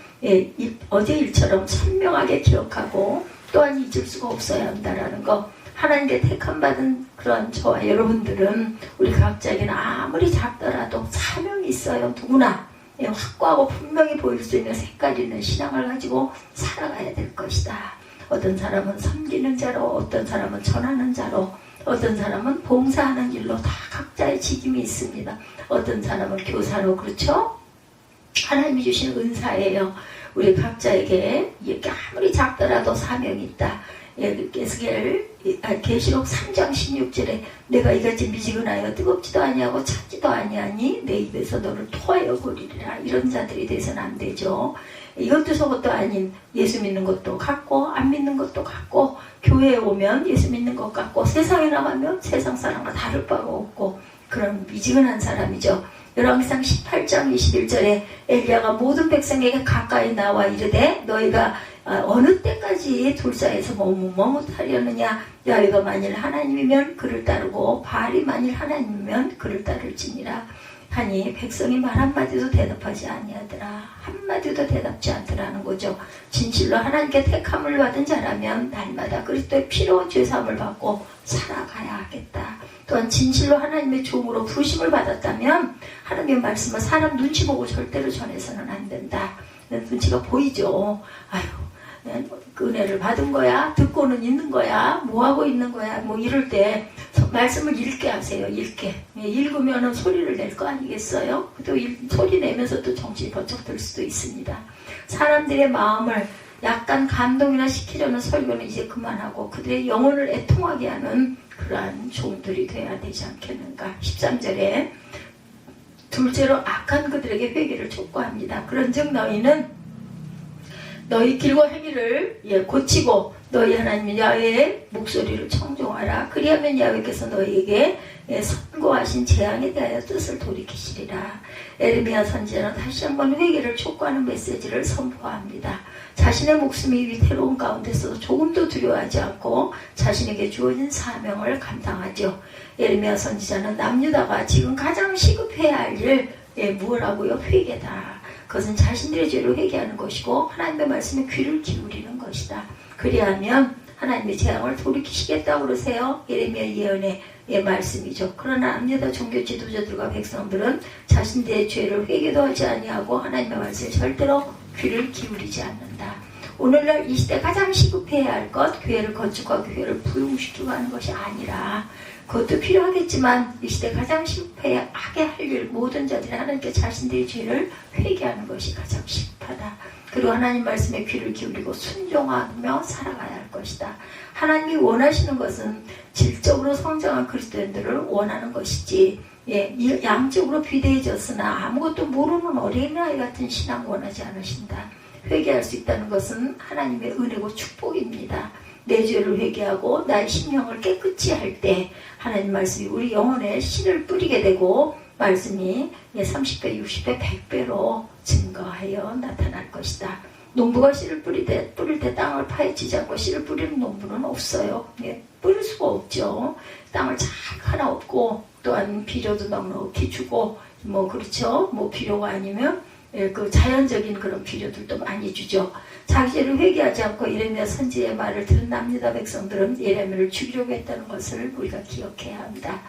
어제 일처럼 선명하게 기억하고 또한 잊을 수가 없어야 한다라는 것. 하나님께 택함받은 그런 저와 여러분들은 우리 각자에게는 아무리 작더라도 사명이 있어요. 누구나 확고하고 분명히 보일 수 있는 색깔 있는 신앙을 가지고 살아가야 될 것이다. 어떤 사람은 섬기는 자로, 어떤 사람은 전하는 자로, 어떤 사람은 봉사하는 일로 다 각자의 직임이 있습니다. 어떤 사람은 교사로, 그렇죠? 하나님이 주신 은사예요. 우리 각자에게 이렇게 아무리 작더라도 사명이 있다. 계시록 3장 16절에 내가 이같이 미지근하여 뜨겁지도 아니하고 찼지도 아니하니 내 입에서 너를 토하여 버리리라. 이런 자들이 돼서는 안 되죠. 이것도 저것도 아닌 예수 믿는 것도 같고 안 믿는 것도 같고 교회에 오면 예수 믿는 것 같고 세상에 나가면 세상 사람과 다를 바가 없고 그런 미지근한 사람이죠. 열왕기상 18장 21절에 엘리야가 모든 백성에게 가까이 나와 이르되 너희가 어느 때까지 둘사에서 머뭇하려느냐. 너희가 만일 하나님이면 그를 따르고 바알이 만일 하나님이면 그를 따를지니라 하니 백성이 말 한마디도 대답하지 아니하더라. 한마디도 대답지 않더라는 거죠. 진실로 하나님께 택함을 받은 자라면 날마다 그리스도의 피로 죄사함을 받고 살아가야 하겠다. 또한 진실로 하나님의 종으로 부르심을 받았다면 하나님의 말씀은 사람 눈치 보고 절대로 전해서는 안 된다. 눈치가 보이죠. 아유, 은혜를 받은 거야? 듣고는 있는 거야? 뭐하고 있는 거야? 뭐 이럴 때 말씀을 읽게 하세요. 읽게. 읽으면 소리를 낼 거 아니겠어요? 또 소리 내면서 또 정신이 번쩍 들 수도 있습니다. 사람들의 마음을 약간 감동이나 시키려는 설교는 이제 그만하고 그들의 영혼을 애통하게 하는 그러한 종들이 돼야 되지 않겠는가. 13절에 둘째로 악한 그들에게 회개를 촉구합니다. 그런즉 너희는 너희 길과 행위를 고치고 너희 하나님 야훼의 목소리를 청종하라. 그리하면 야훼께서 너희에게 선고하신 재앙에 대하여 뜻을 돌이키시리라. 에레미야 선지자는 다시 한번 회개를 촉구하는 메시지를 선포합니다. 자신의 목숨이 위태로운 가운데서도 조금도 두려워하지 않고 자신에게 주어진 사명을 감당하죠. 에레미야 선지자는 남유다가 지금 가장 시급해야 할 일 무엇라고요? 회개다. 그것은 자신들의 죄를 회개하는 것이고 하나님의 말씀에 귀를 기울이는 것이다. 그리하면 하나님의 재앙을 돌이키시겠다고 그러세요. 예레미야 예언의 말씀이죠. 그러나 남유다 종교 지도자들과 백성들은 자신들의 죄를 회개도 하지 아니하고 하나님의 말씀에 절대로 귀를 기울이지 않는다. 오늘날 이 시대 가장 시급해야 할 것, 교회를 건축하고 교회를 부흥시키고 하는 것이 아니라 그것도 필요하겠지만 이 시대 가장 시급하게 할 일, 모든 자들이 하나님께 자신들의 죄를 회개하는 것이 가장 시급하다. 그리고 하나님 말씀에 귀를 기울이고 순종하며 살아가야 할 것이다. 하나님이 원하시는 것은 질적으로 성장한 그리스도인들을 원하는 것이지 양적으로 비대해졌으나 아무것도 모르는 어린아이 같은 신앙 원하지 않으신다. 회개할 수 있다는 것은 하나님의 은혜고 축복입니다. 내 죄를 회개하고 나의 심령을 깨끗이 할 때 하나님 말씀이 우리 영혼에 씨를 뿌리게 되고 말씀이 30배, 60배, 100배로 증거하여 나타날 것이다. 농부가 씨를 뿌릴 때 땅을 파헤치지 않고 씨를 뿌리는 농부는 없어요. 뿌릴 수가 없죠. 땅을 잘 하나 없고 또한 비료도 넉넉히 주고 그렇죠. 비료가 아니면 그 자연적인 그런 비료들도 많이 주죠. 자기 죄를 회개하지 않고 예레미야 선지의 말을 들은 남유다 백성들은 예레미야를 죽이려고 했다는 것을 우리가 기억해야 합니다.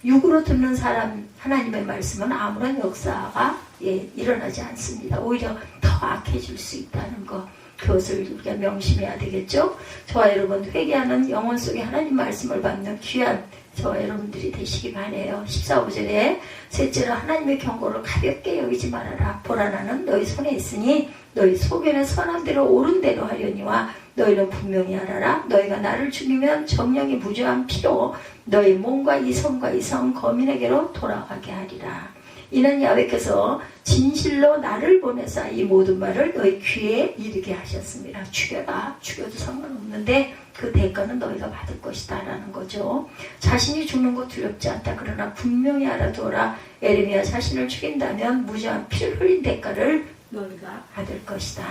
육으로 듣는 사람 하나님의 말씀은 아무런 역사가 일어나지 않습니다. 오히려 더 악해질 수 있다는 것, 그것을 우리가 명심해야 되겠죠. 저와 여러분 회개하는 영혼 속에 하나님 말씀을 받는 귀한 저와 여러분들이 되시기 바라요. 14절에 셋째로 하나님의 경고를 가볍게 여기지 말아라. 보라 나는 너희 손에 있으니 너희 소견의 선한 대로 옳은 대로 하려니와 너희는 분명히 알아라. 너희가 나를 죽이면 정령이 무죄한 피로 너희 몸과 이성과 이성 거민에게로 돌아가게 하리라. 이는 야훼께서 진실로 나를 보내사 이 모든 말을 너희 귀에 이르게 하셨습니다. 죽여라. 죽여도 상관없는데 그 대가는 너희가 받을 것이다 라는 거죠. 자신이 죽는 것 두렵지 않다. 그러나 분명히 알아두어라. 에레미야 자신을 죽인다면 무죄한 피를 흘린 대가를 너희가 받을 것이다.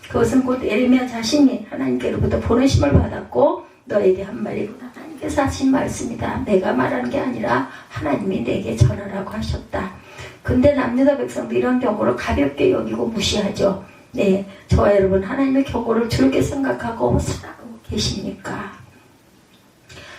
그것은 곧 에레미야 자신이 하나님께로부터 보내심을 받았고 너에게 한 말이구나. 하나님께서 하신 말씀이다. 내가 말하는 게 아니라 하나님이 내게 전하라고 하셨다. 근데 남유다 백성도 이런 경고를 가볍게 여기고 무시하죠. 저와 여러분 하나님의 경고를 두렵게 생각하고 살아가고 계십니까?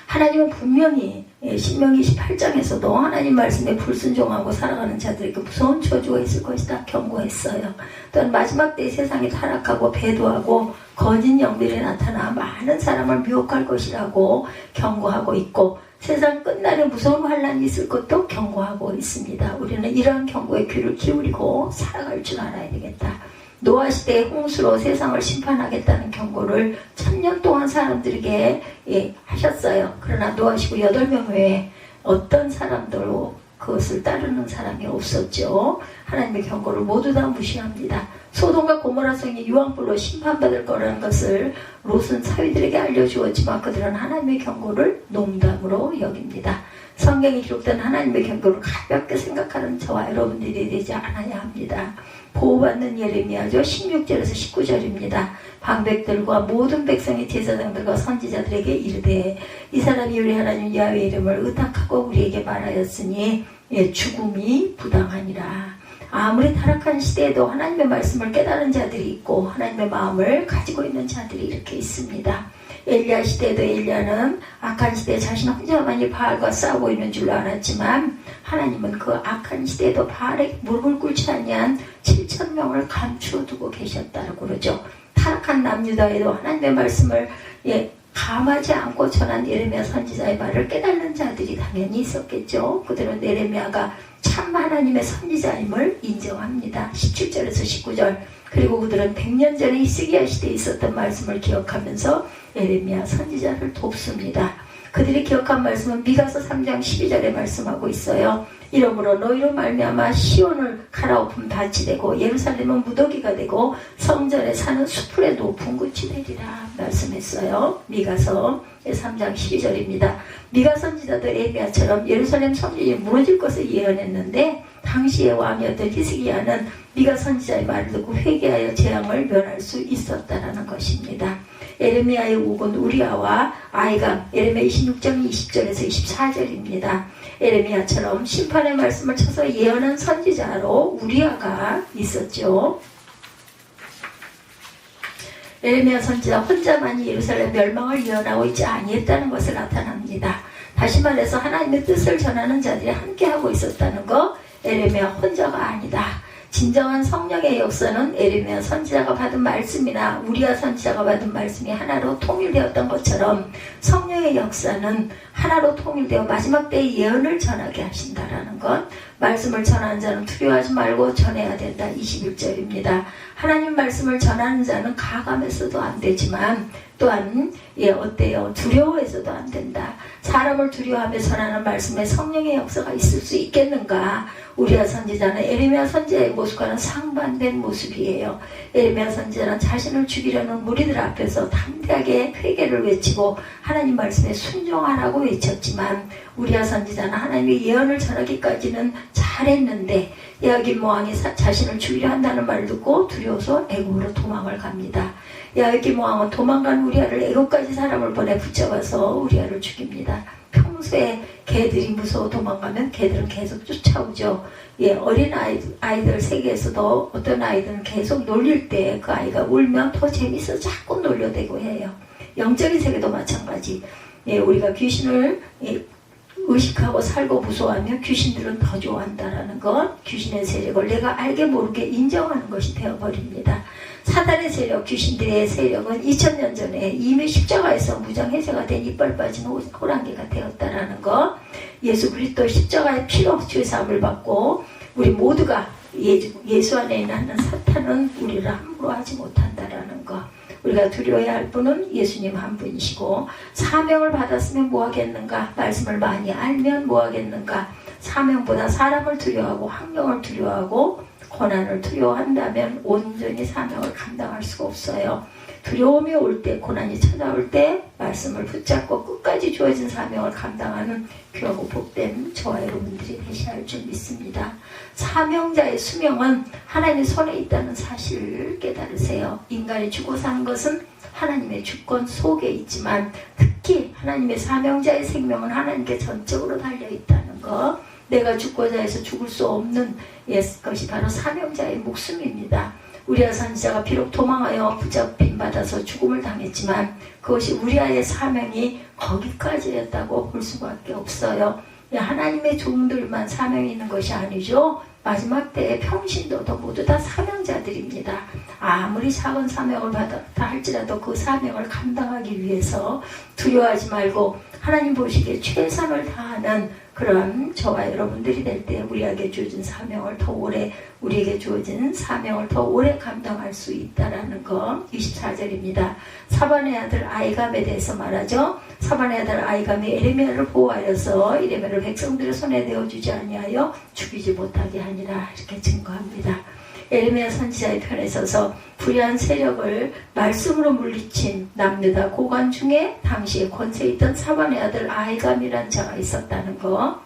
하나님은 분명히 신명기 28장에서도 하나님 말씀에 불순종하고 살아가는 자들에게 무서운 저주가 있을 것이다 경고했어요. 또한 마지막 때에 세상이 타락하고 배도하고 거짓 영들이 나타나 많은 사람을 미혹할 것이라고 경고하고 있고 세상 끝날에 무서운 환란이 있을 것도 경고하고 있습니다. 우리는 이러한 경고에 귀를 기울이고 살아갈 줄 알아야 되겠다. 노아 시대의 홍수로 세상을 심판하겠다는 경고를 1000년 동안 사람들에게 하셨어요. 그러나 노아 시고 8명 외에 어떤 사람들로 그것을 따르는 사람이 없었죠. 하나님의 경고를 모두 다 무시합니다. 소돔과 고모라 성이 유황불로 심판받을 거라는 것을 롯은 사위들에게 알려주었지만 그들은 하나님의 경고를 농담으로 여깁니다. 성경에 기록된 하나님의 경고를 가볍게 생각하는 저와 여러분들이 되지 않아야 합니다. 보호받는 예레미야죠. 16절에서 19절입니다. 방백들과 모든 백성의 제사장들과 선지자들에게 이르되 이 사람이 우리 하나님 야훼의 이름을 의탁하고 우리에게 말하였으니 죽음이 부당하니라. 아무리 타락한 시대에도 하나님의 말씀을 깨달은 자들이 있고 하나님의 마음을 가지고 있는 자들이 이렇게 있습니다. 엘리야 시대에도 엘리야는 악한 시대에 자신 혼자만이 바알과 싸우고 있는 줄로 알았지만 하나님은 그 악한 시대에도 바알에 무릎을 꿇지 아니한 7,000명을 감추어 두고 계셨다고 그러죠. 타락한 남유다에도 하나님의 말씀을 감하지 않고 전한 예레미야 선지자의 말을 깨닫는 자들이 당연히 있었겠죠. 그들은 예레미야가 참 하나님의 선지자임을 인정합니다. 17절에서 19절. 그리고 그들은 100년 전에 히스기야 시대에 있었던 말씀을 기억하면서 예레미야 선지자를 돕습니다. 그들이 기억한 말씀은 미가서 3장 12절에 말씀하고 있어요. 이러므로 너희로 말미암아 시온을 갈아엎음 밭이 되고 예루살렘은 무더기가 되고 성전에 사는 수풀의 높은 곳이 되리라 말씀했어요. 미가서 3장 12절입니다. 미가 선지자도 예레미야처럼 예루살렘 성전이 무너질 것을 예언했는데 당시의 왕이었던 히스기야는 미가 선지자의 말을 듣고 회개하여 재앙을 면할 수 있었다라는 것입니다. 예레미야의 우군 우리아와 아이가 예레미야 26장 20절에서 24절입니다. 예레미야처럼 심판의 말씀을 쳐서 예언한 선지자로 우리아가 있었죠. 예레미야 선지자 혼자만이 예루살렘 멸망을 예언하고 있지 아니했다는 것을 나타납니다. 다시 말해서 하나님의 뜻을 전하는 자들이 함께하고 있었다는 것, 예레미야 혼자가 아니다. 진정한 성령의 역사는 예레미야 선지자가 받은 말씀이나 우리아 선지자가 받은 말씀이 하나로 통일되었던 것처럼 성령의 역사는 하나로 통일되어 마지막 때의 예언을 전하게 하신다라는 것. 말씀을 전하는 자는 두려워하지 말고 전해야 된다. 21절입니다. 하나님 말씀을 전하는 자는 가감해서도 안 되지만 또한 어때요? 두려워해서도 안 된다. 사람을 두려워하며 전하는 말씀에 성령의 역사가 있을 수 있겠는가? 우리아 선지자는 예레미야 선지자의 모습과는 상반된 모습이에요. 예레미야 선지자는 자신을 죽이려는 무리들 앞에서 담대하게 회개를 외치고 하나님 말씀에 순종하라고 외쳤지만 우리아 선지자는 하나님의 예언을 전하기까지는 잘했는데 야긴 모왕이 자신을 죽이려 한다는 말을 듣고 두려워서 애굽으로 도망을 갑니다. 야긴 모왕은 도망간 우리아를 애굽까지 사람을 보내 붙잡아서 우리아를 죽입니다. 평소에 개들이 무서워 도망가면 개들은 계속 쫓아오죠. 어린 아이들 세계에서도 어떤 아이들은 계속 놀릴 때 그 아이가 울면 더 재밌어 자꾸 놀려대고 해요. 영적인 세계도 마찬가지. 우리가 귀신을 의식하고 살고 무서워하면 귀신들은 더 좋아한다라는 것, 귀신의 세력을 내가 알게 모르게 인정하는 것이 되어버립니다. 사단의 세력, 귀신들의 세력은 2000년 전에 이미 십자가에서 무장해제가 된 이빨 빠진 호랑이가 되었다라는 것, 예수 그리스도 십자가의 피로 죄사함을 받고 우리 모두가 예수 안에 있는 사탄은 우리를 함부로 하지 못한다라는 것. 우리가 두려워해야 할 분은 예수님 한 분이시고 사명을 받았으면 뭐하겠는가? 말씀을 많이 알면 뭐하겠는가? 사명보다 사람을 두려워하고 환경을 두려워하고 고난을 두려워한다면 온전히 사명을 감당할 수가 없어요. 두려움이 올 때, 고난이 찾아올 때 말씀을 붙잡고 끝까지 주어진 사명을 감당하는 귀하고 복된 저와 여러분들이 되셔야 할 줄 믿습니다. 사명자의 수명은 하나님의 손에 있다는 사실을 깨달으세요. 인간이 죽고 사는 것은 하나님의 주권 속에 있지만 특히 하나님의 사명자의 생명은 하나님께 전적으로 달려있다는 것. 내가 죽고자 해서 죽을 수 없는 것이 바로 사명자의 목숨입니다. 우리아 선지자가 비록 도망하여 붙잡힘 받아서 죽음을 당했지만 그것이 우리아의 사명이 거기까지였다고 볼 수밖에 없어요. 하나님의 종들만 사명이 있는 것이 아니죠. 마지막 때의 평신도도 모두 다 사명자들입니다. 아무리 작은 사명을 받았다 할지라도 그 사명을 감당하기 위해서 두려워하지 말고 하나님 보시기에 최선을 다하는 그런 저와 여러분들이 될 때 우리에게 주어진 사명을 더 오래 우리에게 주어진 사명을 더 오래 감당할 수 있다라는 거. 24절입니다. 사반의 아들 아이감에 대해서 말하죠. 사반의 아들 아이감이 예레미야를 보호하여서 예레미야를 백성들의 손에 내어주지 아니하여 죽이지 못하게 하니라 이렇게 증거합니다. 예레미야 선지자의 편에 서서 불의한 세력을 말씀으로 물리친 남유다 고관 중에 당시에 권세에 있던 사반의 아들 아이감이라는 자가 있었다는 거.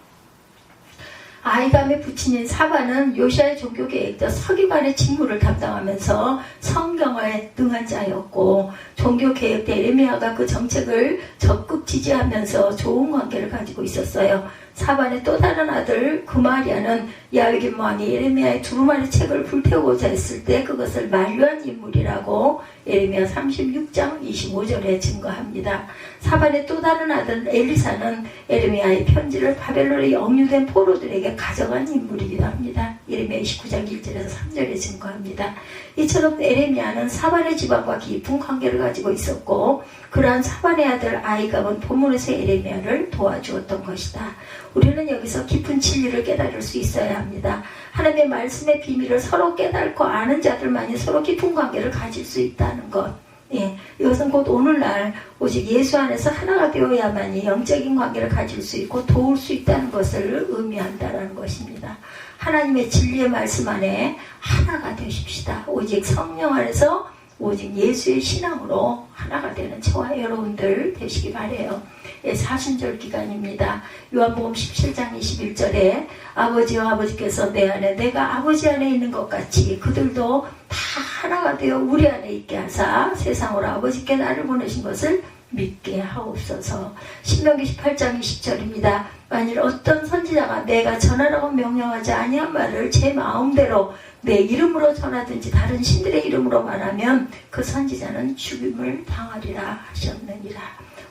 아이감의 부친인 사반은 요시아의 종교개혁자 서기관의 직무를 담당하면서 성경에 능한 자였고 종교개혁자 예레미야가 그 정책을 적극 지지하면서 좋은 관계를 가지고 있었어요. 사반의 또 다른 아들 그마리아는 야외긴 왕이 예레미야의 두루마리 책을 불태우고자 했을 때 그것을 만류한 인물이라고 예레미야 36장 25절에 증거합니다. 사반의 또 다른 아들 엘리사는 예레미야의 편지를 바벨론에 억류된 포로들에게 가져간 인물이기도 합니다. 예레미야 29장 1절에서 3절에 증거합니다. 이처럼 예레미야는 사반의 집안과 깊은 관계를 가지고 있었고 그러한 사반의 아들 아이갑은 본문에서 예레미야를 도와주었던 것이다. 우리는 여기서 깊은 진리를 깨달을 수 있어야 합니다. 하나님의 말씀의 비밀을 서로 깨닫고 아는 자들만이 서로 깊은 관계를 가질 수 있다는 것. 예, 이것은 곧 오늘날 오직 예수 안에서 하나가 되어야만이 영적인 관계를 가질 수 있고 도울 수 있다는 것을 의미한다는 것입니다. 하나님의 진리의 말씀 안에 하나가 되십시다. 오직 성령 안에서 오직 예수의 신앙으로 하나가 되는 저와 여러분들 되시기 바라요. 예, 사순절 기간입니다. 요한복음 17장 21절에 아버지와 아버지께서 내 안에 내가 아버지 안에 있는 것 같이 그들도 다 하나가 되어 우리 안에 있게 하사 세상으로 아버지께 나를 보내신 것을 믿게 하옵소서. 신명기 18장 20절입니다. 만일 어떤 선지자가 내가 전하라고 명령하지 아니한 말을 제 마음대로 내 이름으로 전하든지 다른 신들의 이름으로 말하면 그 선지자는 죽임을 당하리라 하셨느니라.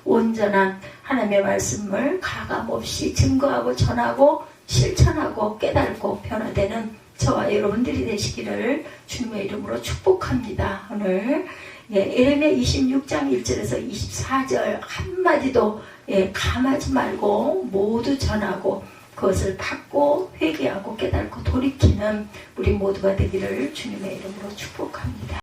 온전한 하나님의 말씀을 가감없이 증거하고 전하고 실천하고 깨달고 변화되는 저와 여러분들이 되시기를 주님의 이름으로 축복합니다. 오늘 예레미야 26장 1절에서 24절 한마디도 감하지 말고 모두 전하고 그것을 받고 회개하고 깨닫고 돌이키는 우리 모두가 되기를 주님의 이름으로 축복합니다.